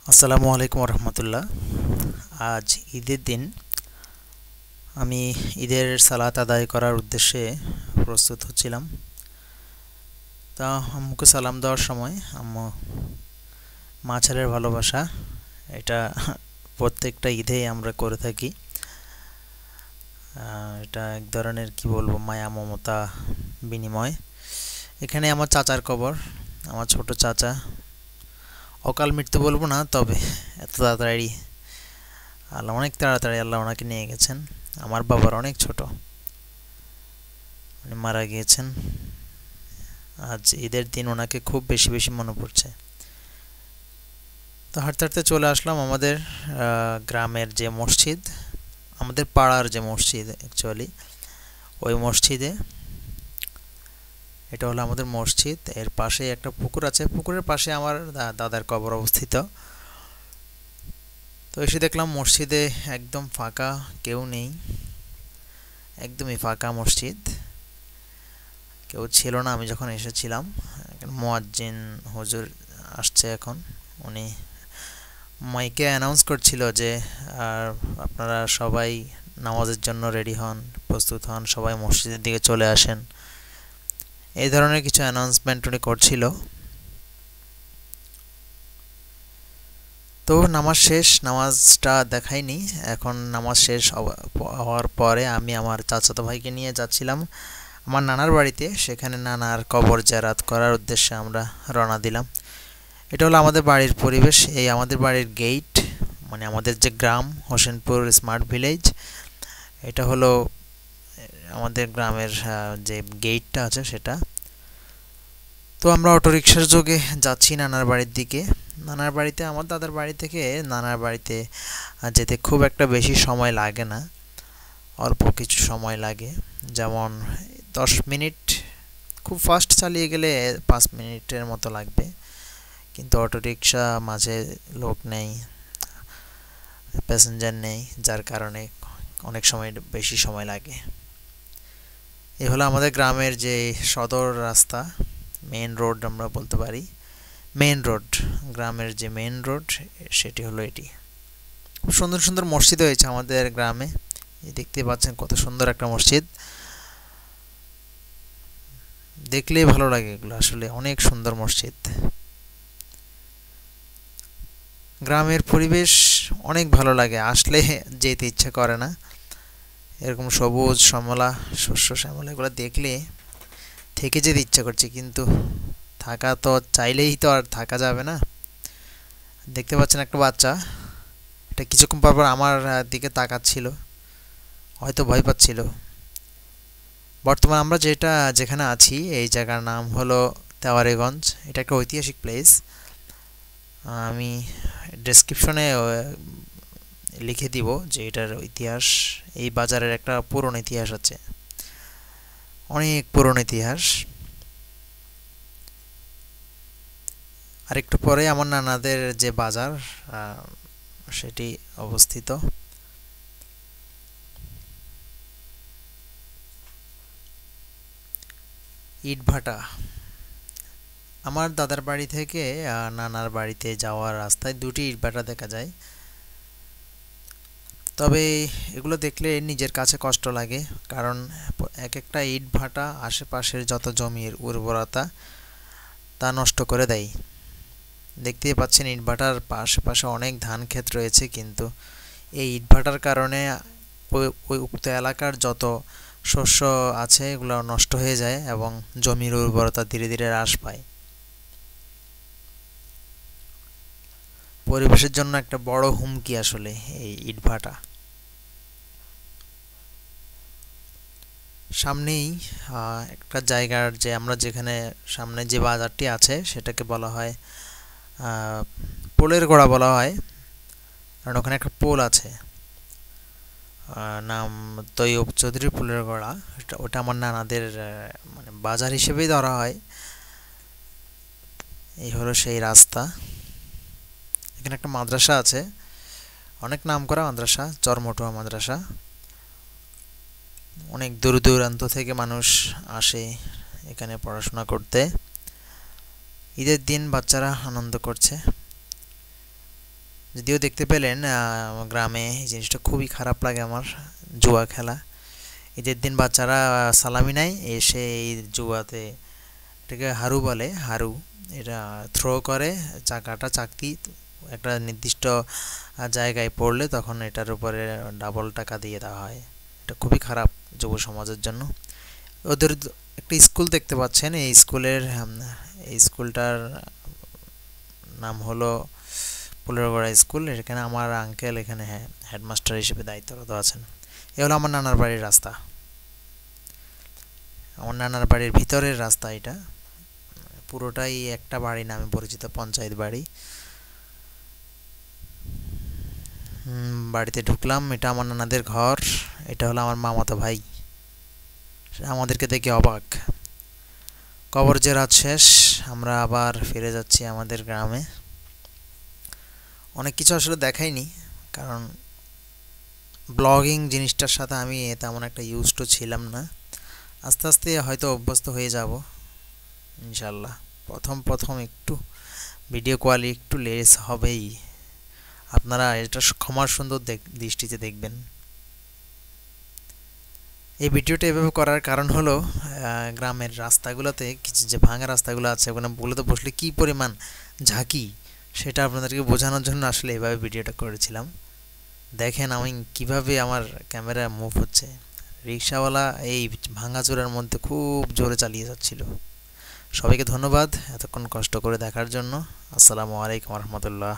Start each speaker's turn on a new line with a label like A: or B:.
A: আসসালামু আলাইকুম রহমতুল্লাহ। আজ ঈদের দিন। আমি ঈদের সালাত আদায় করার উদ্দেশ্যে প্রস্তুত হচ্ছিলাম। তা আম্মুকে সালাম দেওয়ার সময় আম্মু মা ছেলের ভালোবাসা এটা প্রত্যেকটা ঈদেই আমরা করে থাকি। এটা এক ধরনের কি বলবো মায়া মমতা বিনিময়। এখানে আমার চাচার কবর, আমার ছোট চাচা। অকাল মৃত্যু বলবো না, তবে এত তাড়াতাড়ি অনেক তাড়াতাড়ি আল্লাহ ওনাকে নিয়ে গেছেন। আমার বাবার অনেক ছোট, উনি মারা গিয়েছেন। আজ ঈদের দিন ওনাকে খুব বেশি বেশি মনে পড়ছে। তো হাঁটতে হাঁটতে চলে আসলাম আমাদের গ্রামের যে মসজিদ, আমাদের পাড়ার যে মসজিদ অ্যাকচুয়ালি, ওই মসজিদে। এটা হলো আমাদের মসজিদ, এর পাশে একটা পুকুর আছে, পুকুরের পাশে আমার দাদার কবর অবস্থিত। তো এসে দেখলাম মসজিদে একদম ফাঁকা, কেউ নেই, একদমই ফাঁকা মসজিদ, কেউ ছিল না আমি যখন এসেছিলাম। মুয়াজ্জিন হুজুর আসছে এখন, উনি মাইকে অ্যানাউন্স করছিল যে আর আপনারা সবাই নামাজের জন্য রেডি হন, প্রস্তুত হন, সবাই মসজিদের দিকে চলে আসেন, এই ধরনের কিছু অ্যানাউন্সমেন্ট উনি করছিল। তো নামাজ শেষ, নামাজটা দেখাইনি। এখন নামাজ শেষ হওয়ার পরে আমি আমার চাচাতো ভাইকে নিয়ে যাচ্ছিলাম আমার নানার বাড়িতে। সেখানে নানার কবর জিয়ারত করার উদ্দেশ্যে আমরা রওনা দিলাম। এটা হলো আমাদের বাড়ির পরিবেশ, এই আমাদের বাড়ির গেট, মানে আমাদের যে গ্রাম হোসেনপুর স্মার্ট ভিলেজ, এটা হলো আমাদের গ্রামের যে গেটটা আছে সেটা। তো আমরা অটোরিকশার যোগে যাচ্ছি নানার বাড়ির দিকে। নানার বাড়িতে, আমার দাদার বাড়ি থেকে নানার বাড়িতে যেতে খুব একটা বেশি সময় লাগে না, অল্প কিছু সময় লাগে। যেমন 10 মিনিট, খুব ফাস্ট চালিয়ে গেলে 5 মিনিটের মতো লাগবে। কিন্তু অটোরিকশা মাঝে লোক নেই, প্যাসেঞ্জার নেই, যার কারণে অনেক সময় বেশি সময় লাগে। এ হলো আমাদের গ্রামের যে সদর রাস্তা, মেন রোড আমরা বলতে পারি, মেন রোড, গ্রামের যে মেন রোড সেটি হলো এটি। খুব সুন্দর সুন্দর মসজিদ হয়েছে আমাদের গ্রামে, দেখতে পাচ্ছেন কত সুন্দর একটা মসজিদ, দেখলেই ভালো লাগে। এগুলো আসলে অনেক সুন্দর মসজিদ। গ্রামের পরিবেশ অনেক ভালো লাগে, আসলে যেতে ইচ্ছে করে না। এরকম সবুজ শ্যামলা, শস্য শ্যামলা, এগুলো দেখলে থেকে যেতে ইচ্ছা করছে, কিন্তু থাকা তো চাইলেই তো আর থাকা যাবে না। দেখতে পাচ্ছেন একটা বাচ্চা, এটা কিছুক্ষণ পর পর আমার দিকে তাকাচ্ছিল, হয়তো ভয় পাচ্ছিল। বর্তমানে আমরা যেখানে আছি এই জায়গার নাম হলো তেওয়ারীগঞ্জ। এটা একটা ঐতিহাসিক প্লেস। আমি ডেসক্রিপশনে লিখে দিব যে এটার ইতিহাস। এই বাজারের একটা পুরনো ইতিহাস আছে, অনেক পুরনো ইতিহাস। আর একটু পরে আমার নানাদের যে বাজার সেটি অবস্থিত। ইটভাটা, আমার দাদার বাড়ি থেকে নানার বাড়িতে যাওয়ার রাস্তায় দুটি ইটভাটা দেখা যায়। তবে এগুলো দেখলে নিজের কাছে কষ্ট লাগে, কারণ এক একটা ইটভাটা আশেপাশের যত জমির উর্বরতা তা নষ্ট করে দেয়। দেখতেই পাচ্ছেন ইটভাটার আশেপাশে অনেক ধান ক্ষেত রয়েছে, কিন্তু এই ইটভাটার কারণে ওই উক্ত এলাকার যত শস্য আছে এগুলো নষ্ট হয়ে যায় এবং জমির উর্বরতা ধীরে ধীরে হ্রাস পায়। পরিবেশের জন্য একটা বড় হুমকি আসলে এই ইটভাটা। সামনেই একটা জায়গার, যে আমরা যেখানে সামনে যে বাজারটি আছে সেটাকে বলা হয় পোলের গোড়া বলা হয়, কারণ ওখানে একটা পোল আছে, নাম তৈয়ব চৌধুরী পোলের গোড়া। ওটা আমার নানাদের মানে বাজার হিসেবেই ধরা হয়। এই হলো সেই রাস্তা। এখানে একটা মাদ্রাসা আছে, অনেক নাম করা মাদ্রাসা, চরমটুয়া মাদ্রাসা। অনেক দূর দূরান্ত থেকে মানুষ আসে এখানে পড়াশোনা করতে। ঈদের দিন বাচ্চারা আনন্দ করছে। যদিও দেখতে পেলেন গ্রামে এই জিনিসটা খুবই খারাপ লাগে আমার, জুয়া খেলা। ঈদের দিন বাচ্চারা সালামি নেয়, এসে এই জুয়াতে, এটাকে হারু বলে, হারু, এটা থ্রো করে, চাকাটা চাকতি একটা নির্দিষ্ট জায়গায় পড়লে তখন এটার উপরে ডাবল টাকা দিয়ে দেওয়া হয়। এটা খুবই খারাপ যুব সমাজের জন্য। ওদের একটা স্কুল দেখতে পাচ্ছেন, এই স্কুলটার নাম হলো পুলেরগড়া স্কুল। এখানে আমার আঙ্কেল এখানে হেডমাস্টার হিসেবে দায়িত্বরত আছেন। এ হলো আমার নানার বাড়ির রাস্তা, আমার নানার বাড়ির ভিতরের রাস্তা। এটা পুরোটাই একটা বাড়ি নামে পরিচিত, পঞ্চায়েত বাড়ি। বাড়িতে ঢুকলাম, এটা আমার নানাদের ঘর। এটা হলো আমার মামাতো ভাই, আমাদেরকে দেখে অবাক। কবর জেরাত শেষ, আমরা আবার ফিরে যাচ্ছি আমাদের গ্রামে। অনেক কিছু আসলে দেখাইনি, কারণ ব্লগিং জিনিসটার সাথে আমি তেমন একটা ইউজড ছিলাম না। আস্তে আস্তে হয়তো অভ্যস্ত হয়ে যাব ইনশাল্লাহ। প্রথম প্রথম একটু ভিডিও কোয়ালিটি একটু লেস হবেই, আপনারা এটা ক্ষমার সুন্দর দৃষ্টিতে দেখবেন। এই ভিডিওটা এভাবে করার কারণ হলো গ্রামের রাস্তাগুলোতে কিছু যে ভাঙা রাস্তাগুলো আছে, ওখানে বলতে বসলে কী পরিমাণ ঝাঁকি, সেটা আপনাদেরকে বোঝানোর জন্য আসলে এভাবে ভিডিওটা করেছিলাম। দেখেন আমি কিভাবে আমার ক্যামেরা মুভ হচ্ছে। রিক্সাওয়ালা এই ভাঙাচোরার মধ্যে খুব জোরে চালিয়ে যাচ্ছিল। সবাইকে ধন্যবাদ এতক্ষণ কষ্ট করে দেখার জন্য। আসসালামু আলাইকুম রহমতুল্লাহ।